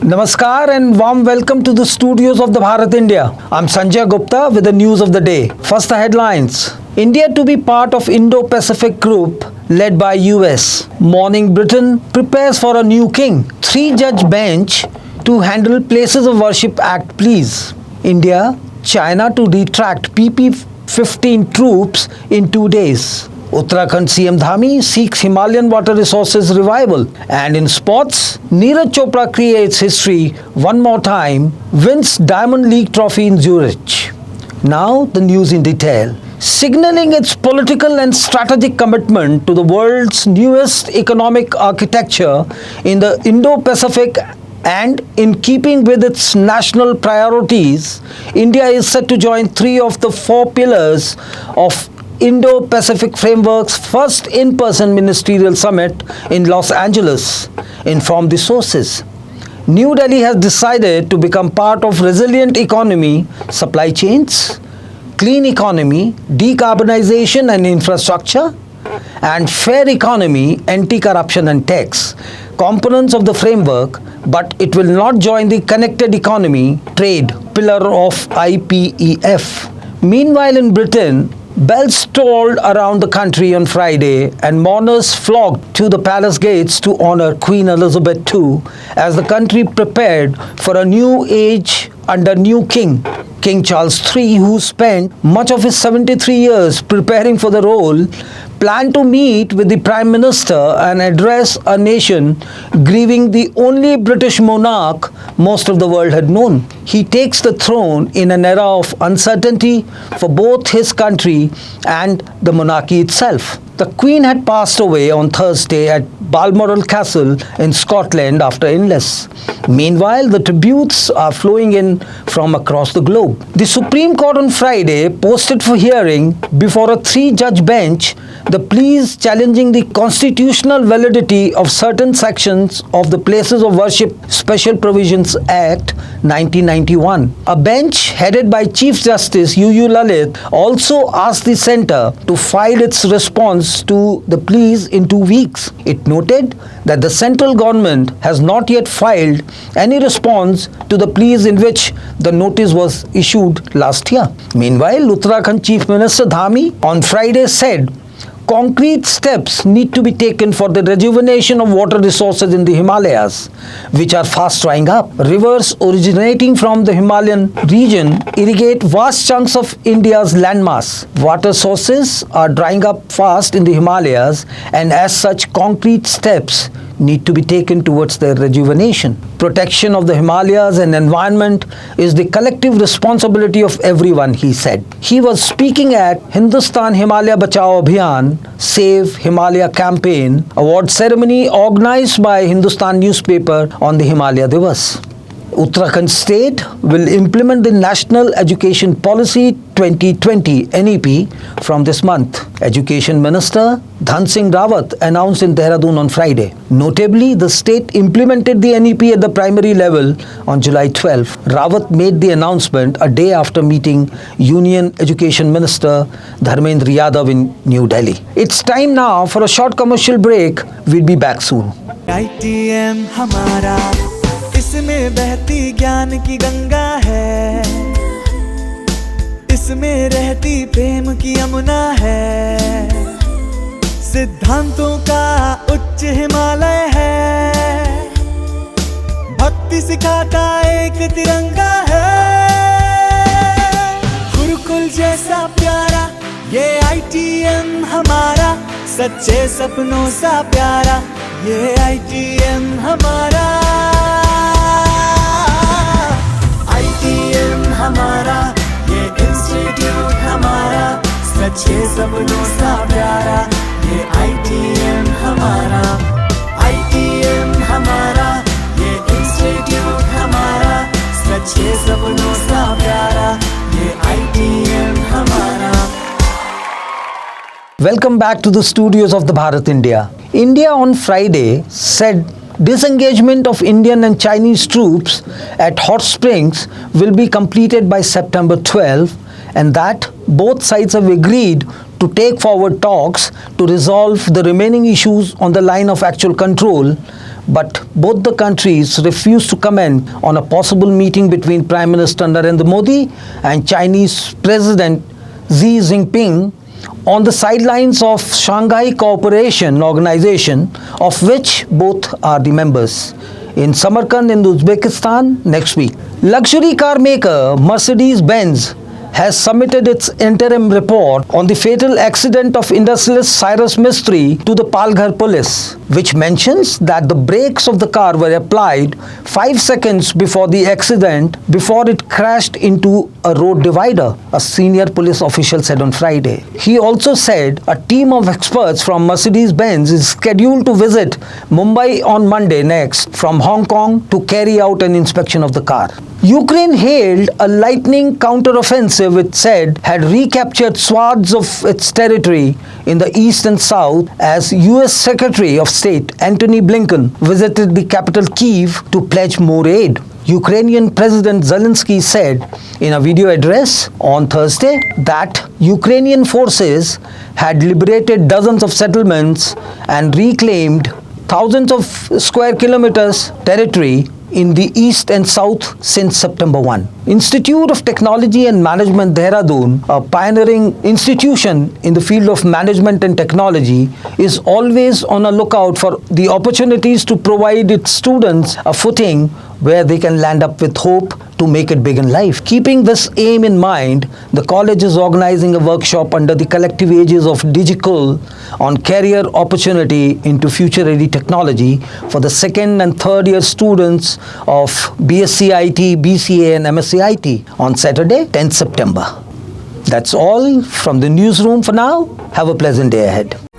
Namaskar and warm welcome to the studios of the Bharat India. I'm Sanjay Gupta with the news of the day. First the headlines. India to be part of Indo-Pacific group led by US. Morning Britain prepares for a new king. 3-judge bench to handle Places of Worship Act pleas. India, China to retract PP-15 troops in 2 days. Uttarakhand CM Dhami seeks Himalayan water resources revival. And in sports, Neeraj Chopra creates history one more time, wins Diamond League trophy in Zurich. Now the news in detail. Signaling its political and strategic commitment to the world's newest economic architecture in the Indo-Pacific and in keeping with its national priorities, India is set to join 3 of the 4 pillars of Indo-Pacific Framework's first in-person ministerial summit in Los Angeles, informed the sources. New Delhi has decided to become part of resilient economy, supply chains, clean economy, decarbonization and infrastructure, and fair economy, anti-corruption and tax, components of the framework, but it will not join the connected economy, trade, pillar of IPEF. Meanwhile, in Britain, bells tolled around the country on Friday and mourners flocked to the palace gates to honor Queen Elizabeth II as the country prepared for a new age under new king. King Charles III, who spent much of his 73 years preparing for the role, planned to meet with the Prime Minister and address a nation grieving the only British monarch most of the world had known. He takes the throne in an era of uncertainty for both his country and the monarchy itself. The Queen had passed away on Thursday at Balmoral Castle in Scotland after illness. Meanwhile, the tributes are flowing in from across the globe. The Supreme Court on Friday posted for hearing before a 3-judge bench the pleas challenging the constitutional validity of certain sections of the Places of Worship Special Provisions Act 1991. A bench headed by Chief Justice UU Lalit also asked the centre to file its response to the pleas in 2 weeks. It noted that the central government has not yet filed any response to the pleas in which the notice was issued last year. Meanwhile, Uttarakhand Chief Minister Dhami on Friday said concrete steps need to be taken for the rejuvenation of water resources in the Himalayas, which are fast drying up. Rivers originating from the Himalayan region irrigate vast chunks of India's landmass. Water sources are drying up fast in the Himalayas, and as such, concrete steps need to be taken towards their rejuvenation. Protection of the Himalayas and environment is the collective responsibility of everyone, he said. He was speaking at Hindustan Himalaya Bachao Abhiyan Save Himalaya campaign award ceremony organized by Hindustan newspaper on the Himalaya Divas. Uttarakhand state will implement the National Education Policy 2020 NEP from this month. Education Minister Dhan Singh Rawat announced in Dehradun on Friday. Notably, the state implemented the NEP at the primary level on July 12. Rawat made the announcement a day after meeting Union Education Minister Dharmendra Yadav in New Delhi. It's time now for a short commercial break. We'll be back soon. ITM हमारा इसमें बहती ज्ञान की गंगा है, इसमें रहती प्रेम की यमुना है, सिद्धांतों का उच्च हिमालय है, भक्ति सिखाता एक तिरंगा है, गुरुकुल जैसा प्यारा ये ITM हमारा, सच्चे सपनों सा प्यारा ये ITM हमारा, ITM हमारा ये इंस्टीट्यूट हमारा, सच्चे सपनों सा प्यारा ये ITM हमारा, ITM हमारा ये इंस्टीट्यूट हमारा, सच्चे सपनों सा प्यारा ये ITM हमारा. Welcome back to the studios of the Bharat India. India on Friday said disengagement of Indian and Chinese troops at Hot Springs will be completed by September 12 and that both sides have agreed to take forward talks to resolve the remaining issues on the line of actual control, but both the countries refused to comment on a possible meeting between Prime Minister Narendra Modi and Chinese President Xi Jinping on the sidelines of Shanghai Cooperation Organization, of which both are the members, in Samarkand in Uzbekistan next week. Luxury car maker Mercedes-Benz has submitted its interim report on the fatal accident of industrialist Cyrus Mistry to the Palghar police, which mentions that the brakes of the car were applied 5 seconds before the accident before it crashed into a road divider, a senior police official said on Friday. He also said a team of experts from Mercedes-Benz is scheduled to visit Mumbai on Monday next from Hong Kong to carry out an inspection of the car. Ukraine hailed a lightning counteroffensive it said had recaptured swaths of its territory in the east and south as US Secretary of State Antony Blinken visited the capital Kyiv to pledge more aid. Ukrainian President Zelensky said in a video address on Thursday that Ukrainian forces had liberated dozens of settlements and reclaimed thousands of square kilometers territory in the east and south since September 1. Institute of Technology and Management Dehradun, a pioneering institution in the field of management and technology, is always on a lookout for the opportunities to provide its students a footing where they can land up with hope to make it big in life. Keeping this aim in mind, the college is organizing a workshop under the collective aegis of Digital on career opportunity into future-ready technology for the second and third year students of BSc IT, BCA and MSc IT on Saturday, 10th September. That's all from the newsroom for now. Have a pleasant day ahead.